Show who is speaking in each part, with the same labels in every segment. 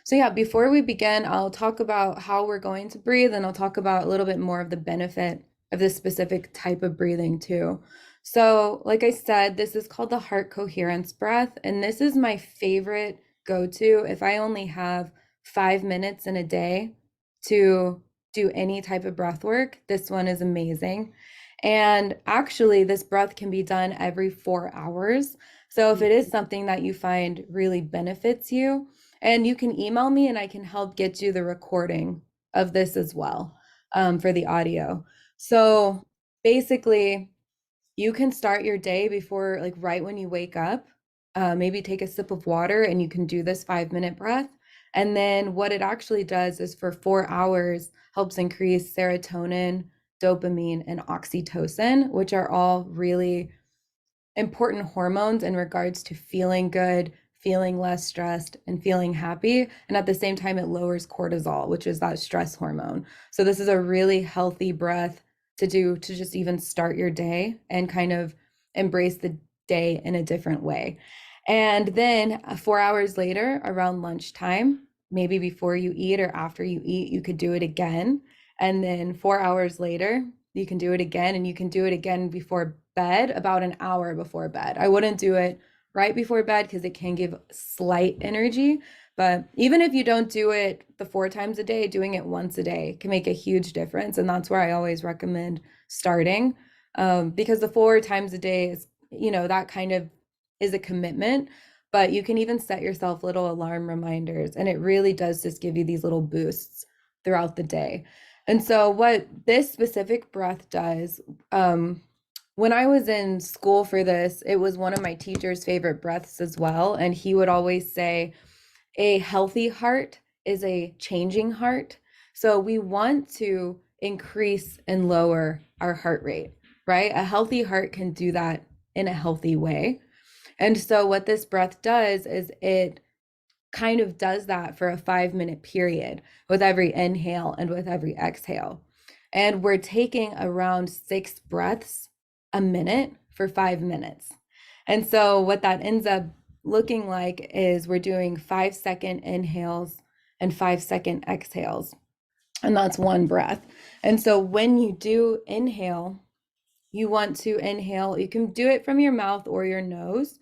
Speaker 1: So yeah, before we begin, I'll talk about how we're going to breathe, and I'll talk about a little bit more of the benefit of this specific type of breathing too. So, like I said, this is called the heart coherence breath, and this is my favorite go-to if I only have 5 minutes in a day to do any type of breath work. This one is amazing. And actually, this breath can be done every 4 hours. So if it is something that you find really benefits you, and you can email me and I can help get you the recording of this as well, for the audio. So basically, you can start your day before, like right when you wake up, maybe take a sip of water and you can do this 5 minute breath. And then what it actually does is for 4 hours helps increase serotonin, dopamine, and oxytocin, which are all really important hormones in regards to feeling good, feeling less stressed, and feeling happy. And at the same time, it lowers cortisol, which is that stress hormone. So this is a really healthy breath to do to just even start your day and kind of embrace the day in a different way. And then 4 hours later, around lunchtime, maybe before you eat or after you eat, you could do it again. And then 4 hours later, you can do it again, and you can do it again before bed, about an hour before bed. I wouldn't do it right before bed because it can give slight energy. But even if you don't do it the 4 times a day, doing it once a day can make a huge difference. And that's where I always recommend starting, because the 4 times a day is, that kind of is a commitment. But you can even set yourself little alarm reminders, and it really does just give you these little boosts throughout the day. And so, what this specific breath does, when I was in school for this, it was one of my teacher's favorite breaths as well. And he would always say, a healthy heart is a changing heart. So we want to increase and lower our heart rate, right? A healthy heart can do that in a healthy way. And so what this breath does is it kind of does that for a 5 minute period with every inhale and with every exhale. And we're taking around 6 breaths a minute for 5 minutes. And so what that ends up looking like is we're doing 5 second inhales and 5 second exhales. And that's one breath. And so when you do inhale, you want to inhale, you can do it from your mouth or your nose.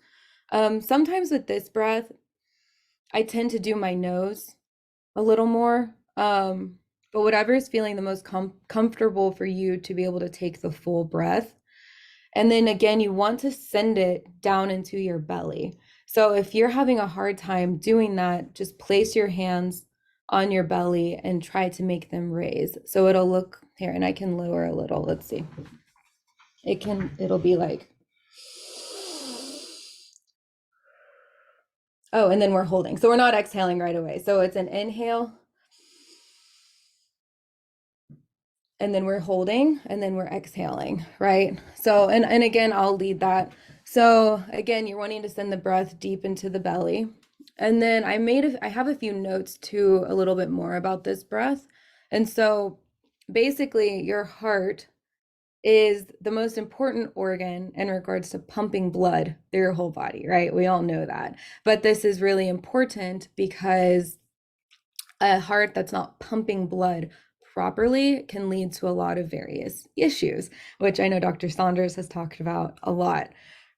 Speaker 1: Sometimes with this breath, I tend to do my nose a little more. But whatever is feeling the most comfortable for you to be able to take the full breath. And then again, you want to send it down into your belly. So if you're having a hard time doing that, just place your hands on your belly and try to make them raise. So it'll look here, and I can lower a little. Let's see. It'll be like, oh, and then we're holding. So we're not exhaling right away. So it's an inhale, and then we're holding, and then we're exhaling, right? So, and again, I'll lead that. So again, you're wanting to send the breath deep into the belly. And then I have a few notes too, a little bit more about this breath. And so basically your heart is the most important organ in regards to pumping blood through your whole body, right? We all know that. But this is really important because a heart that's not pumping blood properly can lead to a lot of various issues, which I know Dr. Saunders has talked about a lot,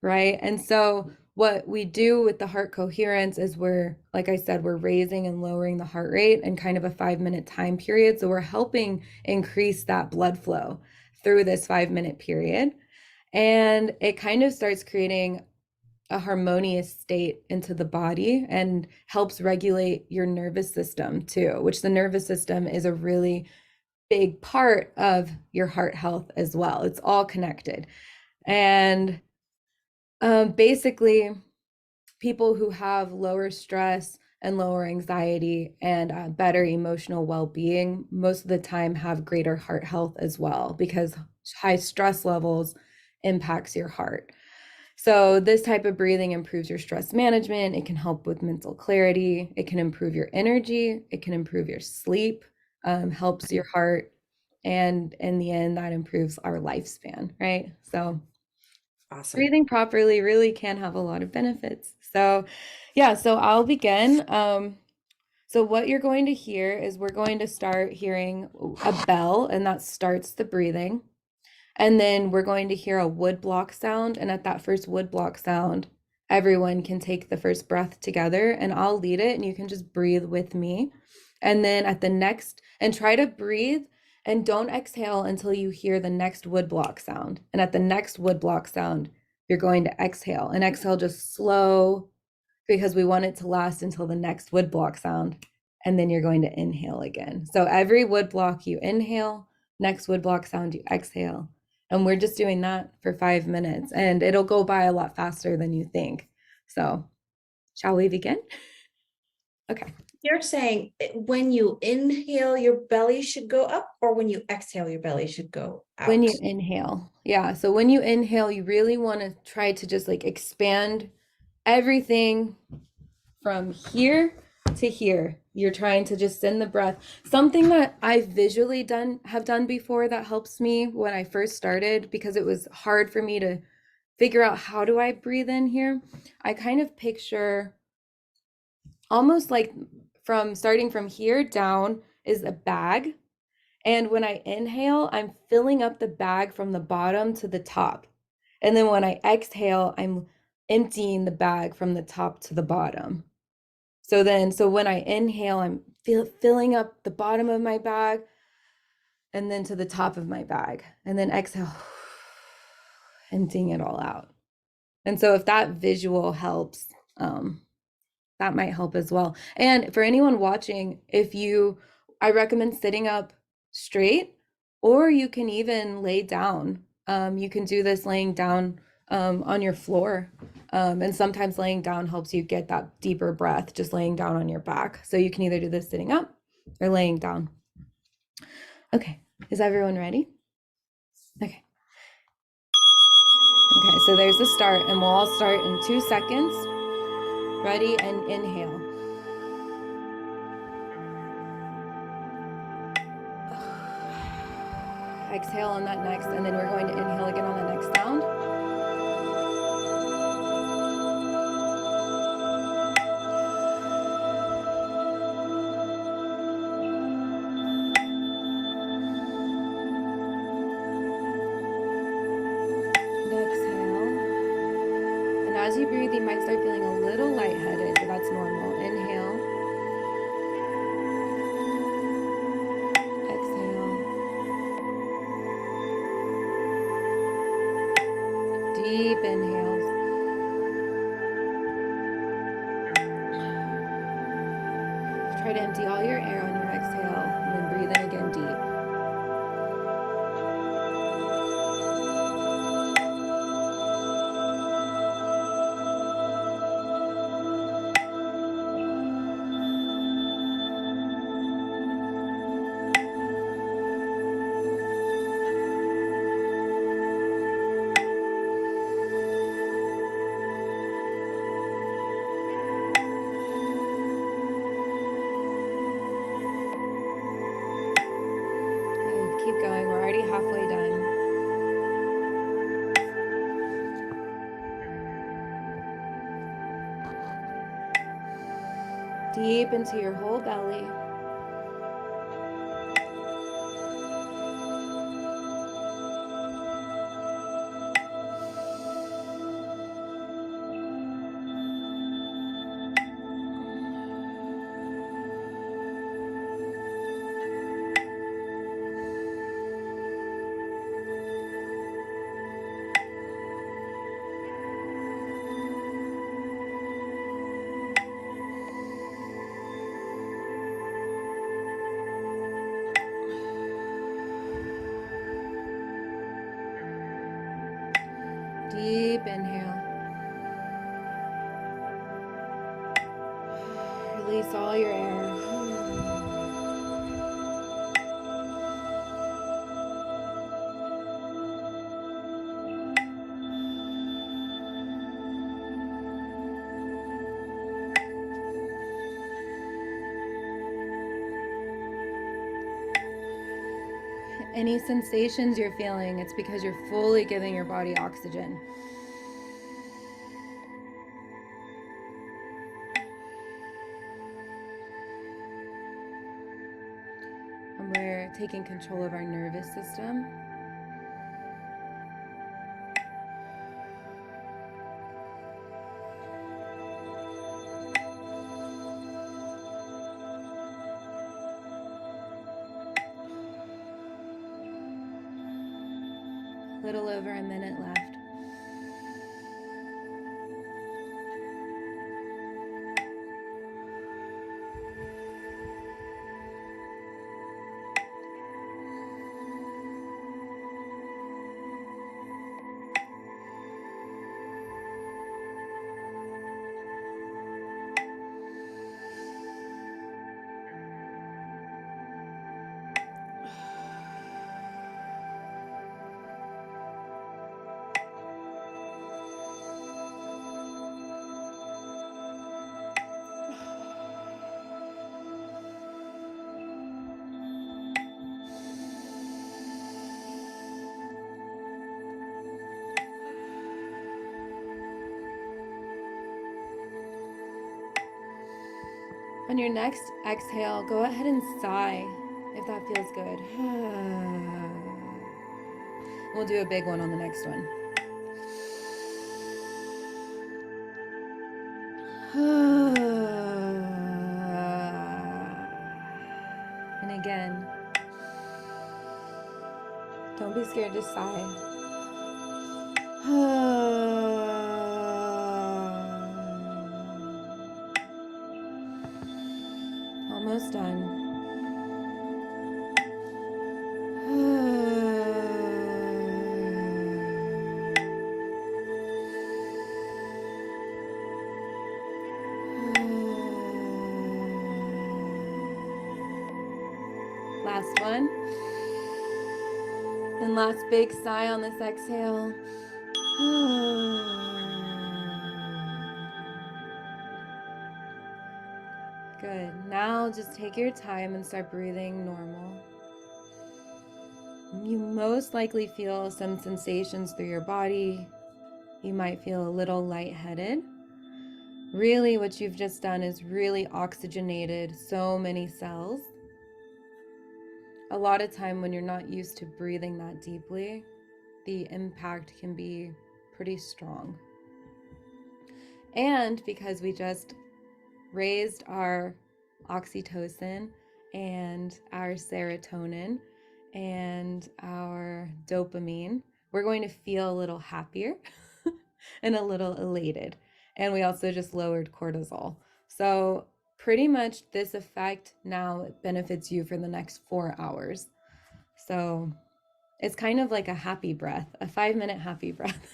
Speaker 1: right? And so what we do with the heart coherence is like I said, we're raising and lowering the heart rate in kind of a 5 minute time period. So we're helping increase that blood flow through this 5 minute period. And it kind of starts creating a harmonious state into the body and helps regulate your nervous system too, which the nervous system is a really big part of your heart health as well. It's all connected. And basically, people who have lower stress and lower anxiety and better emotional well-being most of the time have greater heart health as well, because high stress levels impacts your heart. So this type of breathing improves your stress management. It can help with mental clarity. It can improve your energy. It can improve your sleep, helps your heart. And in the end, that improves our lifespan, right? So
Speaker 2: Awesome.
Speaker 1: breathing properly really can have a lot of benefits. So yeah, so I'll begin. So what you're going to hear is we're going to start hearing a bell, and that starts the breathing. And then we're going to hear a wood block sound. And at that first wood block sound, everyone can take the first breath together, and I'll lead it and you can just breathe with me. And then at the next, and try to breathe and don't exhale until you hear the next wood block sound. And at the next wood block sound, you're going to exhale, and exhale just slow, because we want it to last until the next wood block sound. And then you're going to inhale again. So every wood block you inhale, next wood block sound you exhale. And we're just doing that for 5 minutes, and it'll go by a lot faster than you think. So shall we begin? Okay.
Speaker 2: You're saying when you inhale, your belly should go up, or when you exhale, your belly should go
Speaker 1: When
Speaker 2: out?
Speaker 1: you inhale. Yeah. So when you inhale, you really want to try to just like expand everything from here to here. You're trying to just send the breath. Something that I've visually have done before that helps me when I first started, because it was hard for me to figure out how do I breathe in here. I kind of picture almost like from starting from here down is a bag. And when I inhale, I'm filling up the bag from the bottom to the top. And then when I exhale, I'm emptying the bag from the top to the bottom. So when I inhale, I'm filling up the bottom of my bag and then to the top of my bag. And then exhale, emptying it all out. And so if that visual helps, that might help as well. And for anyone watching, I recommend sitting up straight, or you can even lay down. You can do this laying down on your floor. And sometimes laying down helps you get that deeper breath, just laying down on your back. So you can either do this sitting up or laying down. Okay, is everyone ready? Okay. Okay, so there's the start, and we'll all start in 2 seconds. Ready, and inhale. Exhale on that next, and then we're going to inhale again on the next sound. And exhale. And as you breathe, you might start feeling a little lightheaded, but that's normal. Inhale. Exhale. Deep inhales. Try to empty all your air on your exhale, and then breathe in again deep. Okay, keep going. We're already halfway done. Deep into your whole belly. Deep inhale. Release all your air. Any sensations you're feeling, it's because you're fully giving your body oxygen. And we're taking control of our nervous system. A little over a minute left. On your next exhale, go ahead and sigh if that feels good. We'll do a big one on the next one. And again, don't be scared to sigh. Almost done. Last one. And last big sigh on this exhale. Good. Now just take your time and start breathing normal. You most likely feel some sensations through your body. You might feel a little lightheaded. Really, what you've just done is really oxygenated so many cells. A lot of time when you're not used to breathing that deeply, the impact can be pretty strong. And because we just raised our oxytocin and our serotonin and our dopamine, we're going to feel a little happier and a little elated. And we also just lowered cortisol. So pretty much this effect now benefits you for the next 4 hours. So it's kind of like a happy breath, a 5-minute happy breath.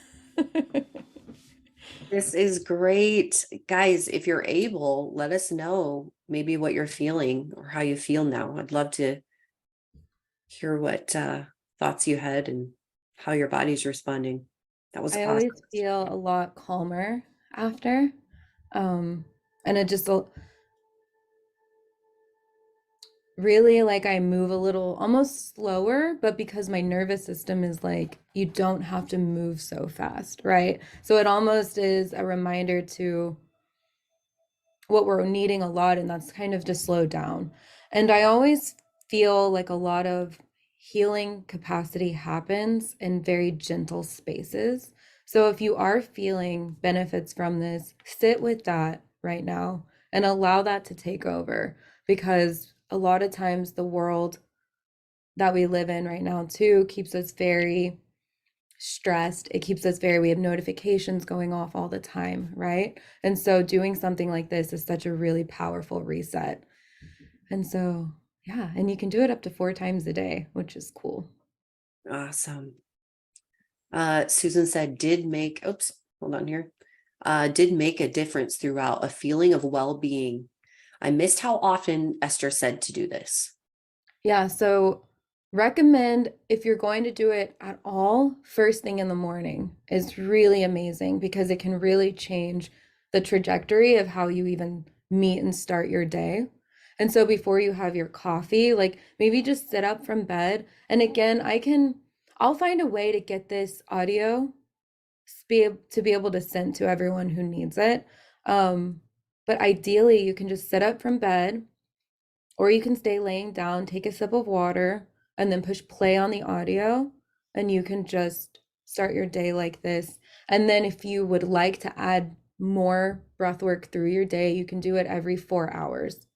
Speaker 3: This is great. Guys, if you're able, let us know maybe what you're feeling or how you feel now. I'd love to hear what thoughts you had and how your body's responding. That was
Speaker 1: I
Speaker 3: awesome.
Speaker 1: always feel a lot calmer after. And it just really like I move a little almost slower, but because my nervous system is like, you don't have to move so fast, right? So it almost is a reminder to what we're needing a lot, and that's kind of to slow down. And I always feel like a lot of healing capacity happens in very gentle spaces. So if you are feeling benefits from this, sit with that right now and allow that to take over, because a lot of times the world that we live in right now too keeps us very stressed. It keeps us very, we have notifications going off all the time, right? And so doing something like this is such a really powerful reset. And so, yeah, and you can do it up to 4 times a day, which is cool.
Speaker 3: Awesome. Susan said, hold on here. Did make a difference throughout, a feeling of well-being. I missed how often Esther said to do this.
Speaker 1: Yeah, so recommend if you're going to do it at all, first thing in the morning is really amazing because it can really change the trajectory of how you even meet and start your day. And so before you have your coffee, like maybe just sit up from bed. And again, I'll find a way to get this audio to be able to send to everyone who needs it. But ideally, you can just sit up from bed, or you can stay laying down, take a sip of water, and then push play on the audio, and you can just start your day like this. And then if you would like to add more breath work through your day, you can do it every 4 hours.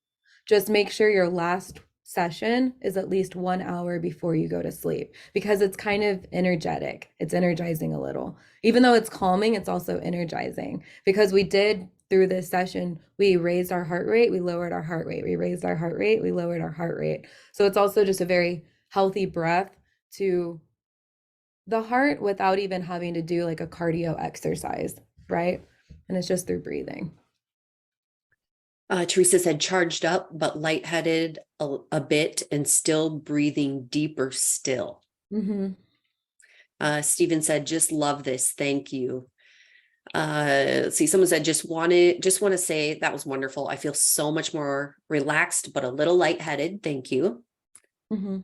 Speaker 1: Just make sure your last session is at least 1 hour before you go to sleep, because it's kind of energetic. It's energizing a little. Even though it's calming, it's also energizing, because we did through this session, we raised our heart rate, we lowered our heart rate, we raised our heart rate, we lowered our heart rate. So it's also just a very healthy breath to the heart without even having to do like a cardio exercise, right? And it's just through breathing.
Speaker 3: Teresa said charged up, but lightheaded a bit and still breathing deeper still.
Speaker 1: Mm-hmm.
Speaker 3: Stephen said, just love this. Thank you. Let's see, someone said, just want to say that was wonderful. I feel so much more relaxed, but a little lightheaded. Thank you.
Speaker 1: Mm-hmm.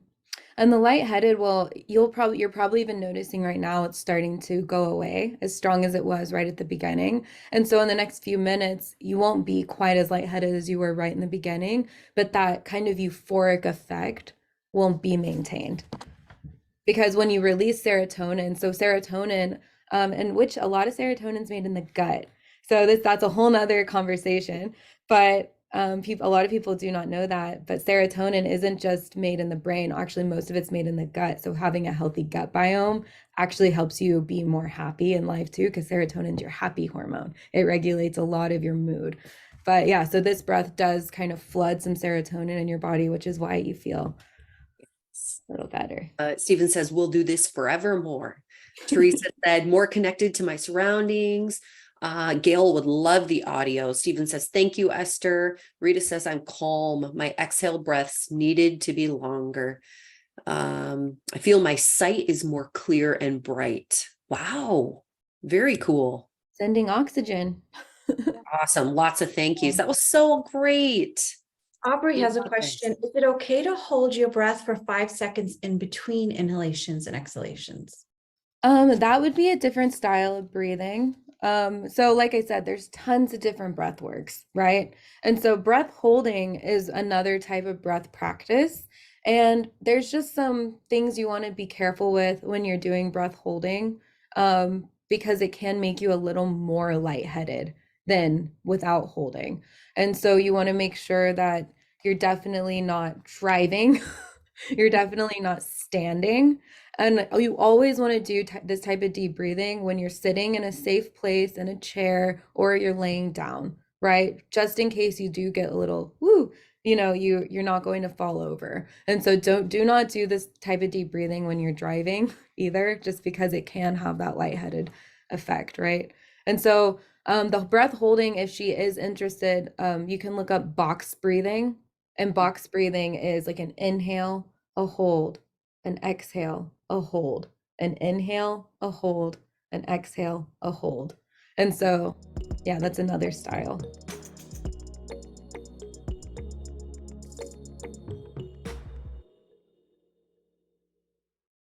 Speaker 1: And the lightheaded, well, you're probably even noticing right now it's starting to go away as strong as it was right at the beginning. And so in the next few minutes, you won't be quite as lightheaded as you were right in the beginning, but that kind of euphoric effect won't be maintained. Because when you release serotonin, so serotonin, and which a lot of serotonin is made in the gut. So that's a whole nother conversation. But a lot of people do not know that. But serotonin isn't just made in the brain. Actually, most of it's made in the gut. So having a healthy gut biome actually helps you be more happy in life too, because serotonin is your happy hormone. It regulates a lot of your mood. But yeah, so this breath does kind of flood some serotonin in your body, which is why you feel a little better.
Speaker 3: Stephen says, we'll do this forevermore. Teresa said, more connected to my surroundings. Gail would love the audio. Stephen says, thank you, Esther. Rita says, I'm calm. My exhale breaths needed to be longer. I feel my sight is more clear and bright. Wow. Very cool.
Speaker 1: Sending oxygen.
Speaker 3: Awesome. Lots of thank yous. That was so great.
Speaker 2: Aubrey has a
Speaker 3: Love
Speaker 2: question. Is it okay to hold your breath for 5 seconds in between inhalations and exhalations?
Speaker 1: That would be a different style of breathing. So like I said, there's tons of different breath works, right? And so breath holding is another type of breath practice. And there's just some things you want to be careful with when you're doing breath holding, because it can make you a little more lightheaded than without holding. And so you want to make sure that you're definitely not driving, you're definitely not standing. And you always want to do this type of deep breathing when you're sitting in a safe place in a chair or you're laying down, right? Just in case you do get a little woo, you're not going to fall over. And so do not do this type of deep breathing when you're driving either, just because it can have that lightheaded effect, right? And so the breath holding, if she is interested, you can look up box breathing. And box breathing is like an inhale, a hold, an exhale, a hold, an inhale, a hold, an exhale, a hold. And so, yeah, that's another style.